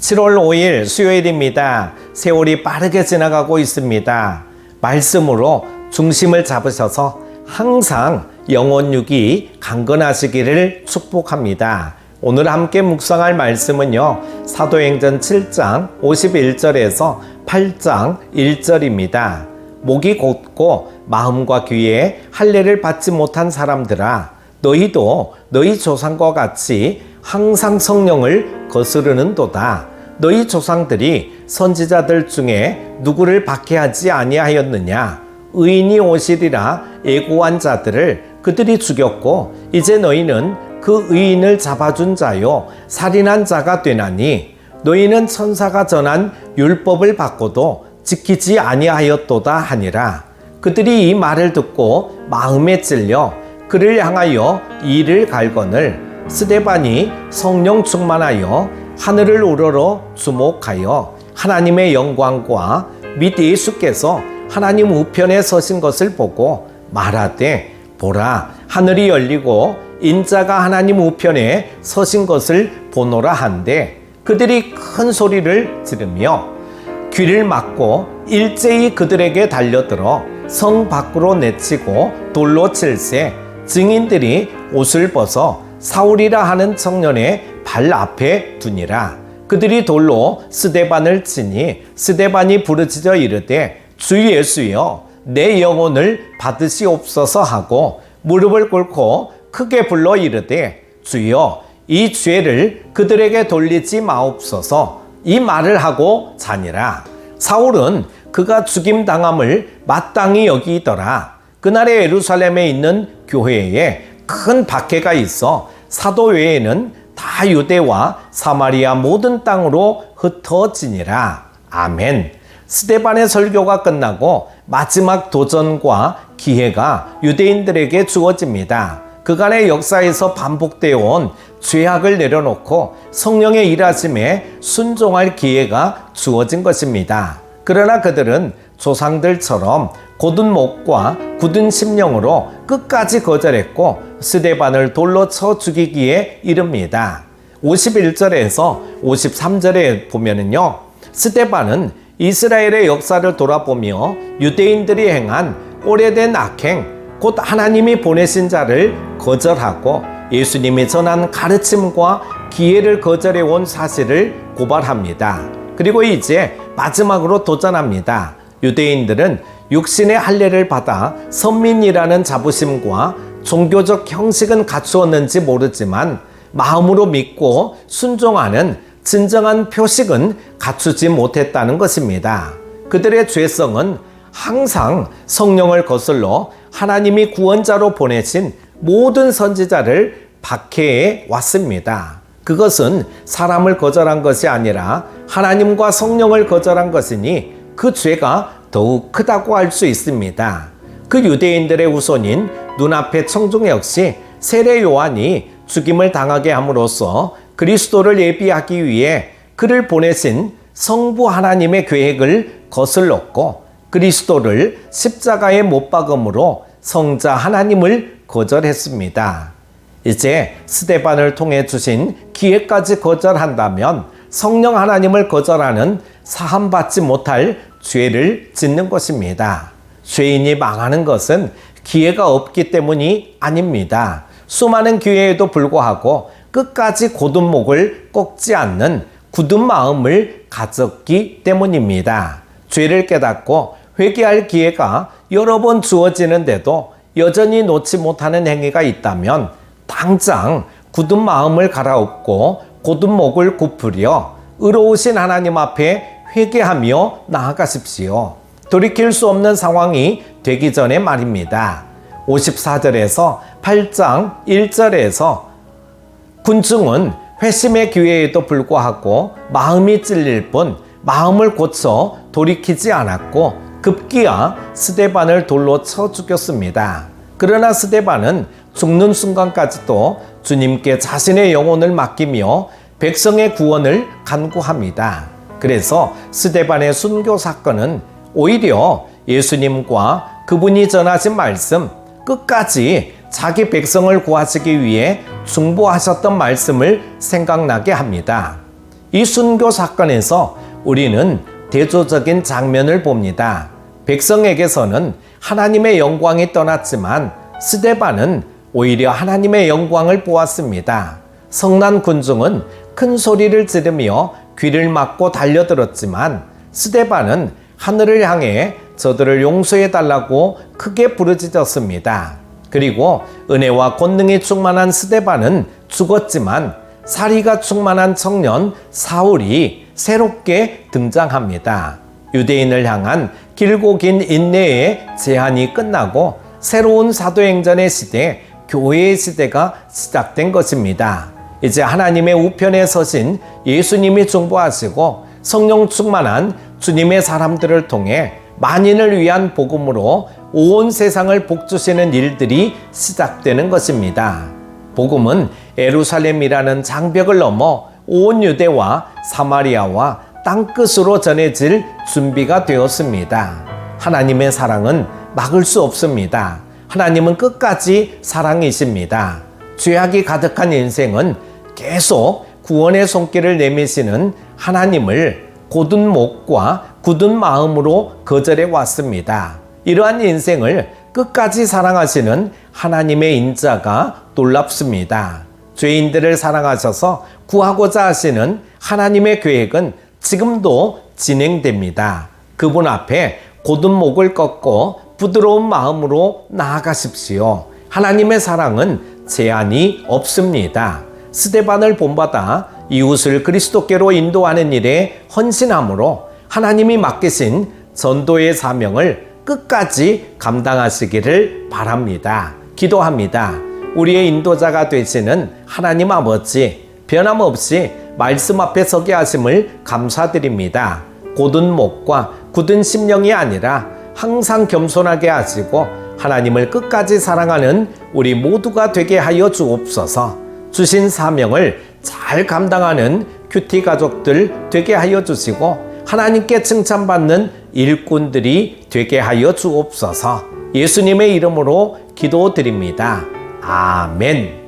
7월 5일 수요일입니다. 세월이 빠르게 지나가고 있습니다. 말씀으로 중심을 잡으셔서 항상 영혼육이 강건하시기를 축복합니다. 오늘 함께 묵상할 말씀은요, 사도행전 7장 51절에서 8장 1절입니다. 목이 곧고 마음과 귀에 할례를 받지 못한 사람들아, 너희도 너희 조상과 같이 항상 성령을 거스르는도다. 너희 조상들이 선지자들 중에 누구를 박해하지 아니하였느냐? 의인이 오시리라 예고한 자들을 그들이 죽였고, 이제 너희는 그 의인을 잡아준 자요 살인한 자가 되나니, 너희는 천사가 전한 율법을 받고도 지키지 아니하였도다 하니라. 그들이 이 말을 듣고 마음에 찔려 그를 향하여 이를 갈거늘, 스데반이 성령 충만하여 하늘을 우러러 주목하여 하나님의 영광과 및 예수께서 하나님 우편에 서신 것을 보고 말하되, 보라, 하늘이 열리고 인자가 하나님 우편에 서신 것을 보노라 한데, 그들이 큰 소리를 지르며 귀를 막고 일제히 그들에게 달려들어 성 밖으로 내치고 돌로 칠세, 증인들이 옷을 벗어 사울이라 하는 청년의 발 앞에 두니라. 그들이 돌로 스데반을 치니 스데반이 부르짖어 이르되, 주 예수여, 내 영혼을 받으시옵소서 하고 무릎을 꿇고 크게 불러 이르되, 주여, 이 죄를 그들에게 돌리지 마옵소서. 이 말을 하고 자니라. 사울은 그가 죽임당함을 마땅히 여기더라. 그날에 예루살렘에 있는 교회에 큰 박해가 있어 사도 외에는 다 유대와 사마리아 모든 땅으로 흩어지니라. 아멘. 스데반의 설교가 끝나고 마지막 도전과 기회가 유대인들에게 주어집니다. 그간의 역사에서 반복되어 온 죄악을 내려놓고 성령의 일하심에 순종할 기회가 주어진 것입니다. 그러나 그들은 조상들처럼 곧은 목과 굳은 심령으로 끝까지 거절했고 스데반을 돌로 쳐 죽이기에 이릅니다. 51절에서 53절에 보면은요, 스데반은 이스라엘의 역사를 돌아보며 유대인들이 행한 오래된 악행, 곧 하나님이 보내신 자를 거절하고 예수님이 전한 가르침과 기회를 거절해온 사실을 고발합니다. 그리고 이제 마지막으로 도전합니다. 유대인들은 육신의 할례를 받아 선민이라는 자부심과 종교적 형식은 갖추었는지 모르지만 마음으로 믿고 순종하는 진정한 표식은 갖추지 못했다는 것입니다. 그들의 죄성은 항상 성령을 거슬러 하나님이 구원자로 보내신 모든 선지자를 박해해 왔습니다. 그것은 사람을 거절한 것이 아니라 하나님과 성령을 거절한 것이니 그 죄가 더욱 크다고 할 수 있습니다. 그 유대인들의 후손인 눈앞의 청중 역시 세례 요한이 죽임을 당하게 함으로써 그리스도를 예비하기 위해 그를 보내신 성부 하나님의 계획을 거슬렀고, 그리스도를 십자가에 못 박음으로 성자 하나님을 거절했습니다. 이제 스데반을 통해 주신 기회까지 거절한다면 성령 하나님을 거절하는 사함받지 못할 죄를 짓는 것입니다. 죄인이 망하는 것은 기회가 없기 때문이 아닙니다. 수많은 기회에도 불구하고 끝까지 곧은 목을 꺾지 않는 굳은 마음을 가졌기 때문입니다. 죄를 깨닫고 회개할 기회가 여러 번 주어지는데도 여전히 놓지 못하는 행위가 있다면 당장 굳은 마음을 갈아엎고 곧은 목을 굽으려 의로우신 하나님 앞에 회개하며 나아가십시오. 돌이킬 수 없는 상황이 되기 전에 말입니다. 54절에서 8장 1절에서 군중은 회심의 기회에도 불구하고 마음이 찔릴 뿐 마음을 고쳐 돌이키지 않았고 급기야 스데반을 돌로 쳐 죽였습니다. 그러나 스데반은 죽는 순간까지도 주님께 자신의 영혼을 맡기며 백성의 구원을 간구합니다. 그래서 스데반의 순교 사건은 오히려 예수님과 그분이 전하신 말씀, 끝까지 자기 백성을 구하시기 위해 중보하셨던 말씀을 생각나게 합니다. 이 순교 사건에서 우리는 대조적인 장면을 봅니다. 백성에게서는 하나님의 영광이 떠났지만 스데반은 오히려 하나님의 영광을 보았습니다. 성난 군중은 큰 소리를 지르며 귀를 막고 달려들었지만 스데반은 하늘을 향해 저들을 용서해 달라고 크게 부르짖었습니다. 그리고 은혜와 권능이 충만한 스데반은 죽었지만 사리가 충만한 청년 사울이 새롭게 등장합니다. 유대인을 향한 길고 긴 인내의 제한이 끝나고 새로운 사도행전의 시대, 교회의 시대가 시작된 것입니다. 이제 하나님의 우편에 서신 예수님이 중보하시고 성령 충만한 주님의 사람들을 통해 만인을 위한 복음으로 온 세상을 복주시는 일들이 시작되는 것입니다. 복음은 예루살렘이라는 장벽을 넘어 온 유대와 사마리아와 땅끝으로 전해질 준비가 되었습니다. 하나님의 사랑은 막을 수 없습니다. 하나님은 끝까지 사랑이십니다. 죄악이 가득한 인생은 계속 구원의 손길을 내미시는 하나님을 곧은 목과 굳은 마음으로 거절해 왔습니다. 이러한 인생을 끝까지 사랑하시는 하나님의 인자가 놀랍습니다. 죄인들을 사랑하셔서 구하고자 하시는 하나님의 계획은 지금도 진행됩니다. 그분 앞에 곧은 목을 꺾고 부드러운 마음으로 나아가십시오. 하나님의 사랑은 제한이 없습니다. 스데반을 본받아 이웃을 그리스도께로 인도하는 일에 헌신함으로 하나님이 맡기신 전도의 사명을 끝까지 감당하시기를 바랍니다. 기도합니다. 우리의 인도자가 되시는 하나님 아버지, 변함없이 말씀 앞에 서게 하심을 감사드립니다. 곧은 목과 굳은 심령이 아니라 항상 겸손하게 하시고 하나님을 끝까지 사랑하는 우리 모두가 되게 하여 주옵소서. 주신 사명을 잘 감당하는 큐티 가족들 되게 하여 주시고 하나님께 칭찬받는 일꾼들이 되게 하여 주옵소서. 예수님의 이름으로 기도드립니다. 아멘.